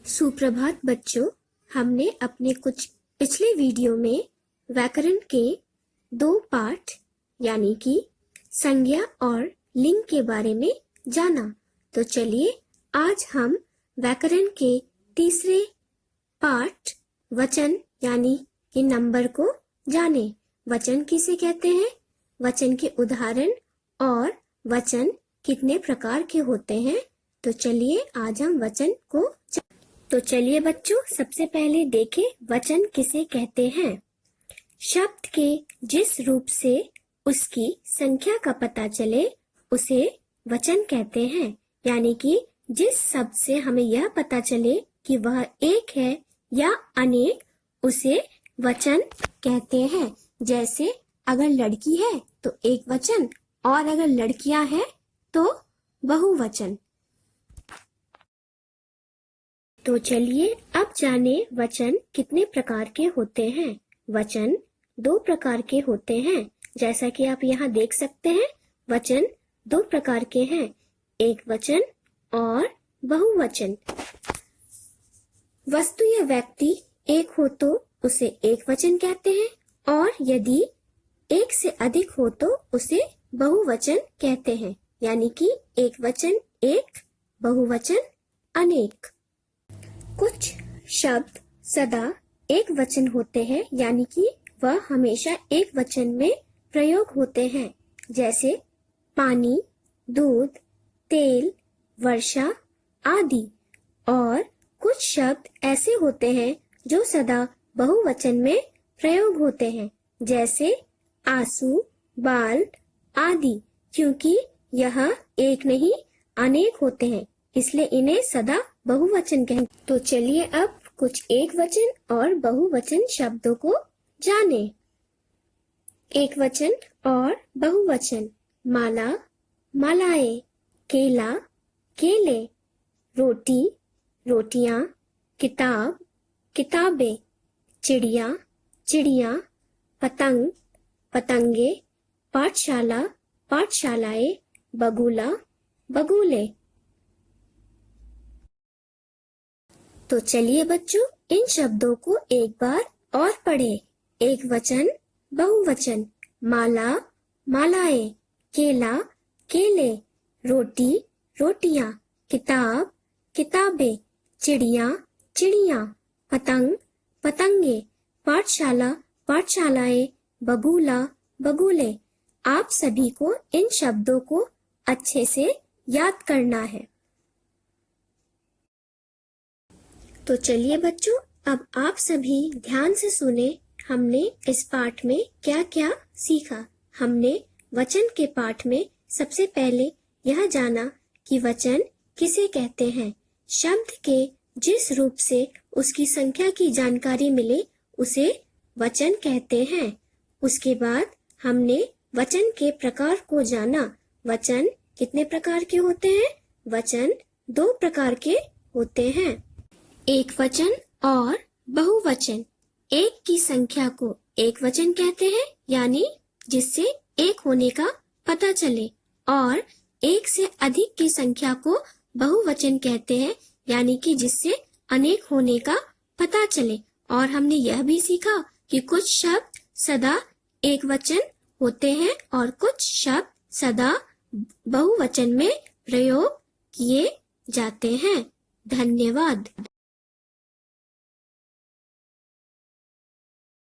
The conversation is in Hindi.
सुप्रभात बच्चों, हमने अपने कुछ पिछले वीडियो में व्याकरण के 2 पाठ यानी कि संज्ञा और लिंग के बारे में जाना। तो चलिए आज हम व्याकरण के तीसरे पाठ वचन यानी कि नंबर को जाने। वचन किसे कहते हैं, वचन के उदाहरण और वचन कितने प्रकार के होते हैं। तो चलिए आज हम वचन को तो चलिए बच्चों, सबसे पहले देखें वचन किसे कहते हैं। शब्द के जिस रूप से उसकी संख्या का पता चले उसे वचन कहते हैं। यानी कि जिस शब्द से हमें यह पता चले कि वह एक है या अनेक, उसे वचन कहते हैं। जैसे अगर लड़की है तो एक वचन और अगर लड़कियां हैं तो बहुवचन। तो चलिए अब जाने वचन कितने प्रकार के होते हैं। वचन 2 प्रकार के होते हैं। जैसा कि आप यहाँ देख सकते हैं, वचन 2 प्रकार के हैं, एक वचन और बहुवचन। वस्तु या व्यक्ति एक हो तो उसे एक वचन कहते हैं और यदि एक से अधिक हो तो उसे बहुवचन कहते हैं। यानी कि एक वचन एक, बहुवचन अनेक। कुछ शब्द सदा एक वचन होते हैं, यानी कि वह हमेशा एक वचन में प्रयोग होते हैं। जैसे पानी, दूध, तेल, वर्षा आदि। और कुछ शब्द ऐसे होते हैं जो सदा बहुवचन में प्रयोग होते हैं। जैसे आंसू, बाल आदि। क्योंकि यह एक नहीं अनेक होते हैं, इसलिए इन्हें सदा बहुवचन कहें। तो चलिए अब कुछ एक वचन और बहुवचन शब्दों को जाने। एक वचन और बहुवचन। माला, मालाएं, केला, केले, रोटी, रोटियां, किताब, किताबें, चिड़िया, चिड़ियां, पतंग, पतंगे, पाठशाला, पाठशालाएं, बगुला, बगुले। तो चलिए बच्चों, इन शब्दों को एक बार और पढ़ें। एक वचन, बहुवचन। माला, मालाएं, केला, केले, रोटी, रोटियां, किताब, किताबें, चिड़िया, चिड़ियां, पतंग, पतंगे, पाठशाला, पाठशालाएं, बगुला, बगुले। आप सभी को इन शब्दों को अच्छे से याद करना है। तो चलिए बच्चों, अब आप सभी ध्यान से सुने, हमने इस पाठ में क्या क्या सीखा। हमने वचन के पाठ में सबसे पहले यह जाना कि वचन किसे कहते हैं। शब्द के जिस रूप से उसकी संख्या की जानकारी मिले उसे वचन कहते हैं। उसके बाद हमने वचन के प्रकार को जाना। वचन कितने प्रकार के होते हैं? वचन 2 प्रकार के होते हैं, एक वचन और बहुवचन। एक की संख्या को एक वचन कहते हैं, यानी जिससे एक होने का पता चले, और एक से अधिक की संख्या को बहुवचन कहते हैं, यानी कि जिससे अनेक होने का पता चले। और हमने यह भी सीखा कि कुछ शब्द सदा एक वचन होते हैं और कुछ शब्द सदा बहुवचन में प्रयोग किए जाते हैं। धन्यवाद।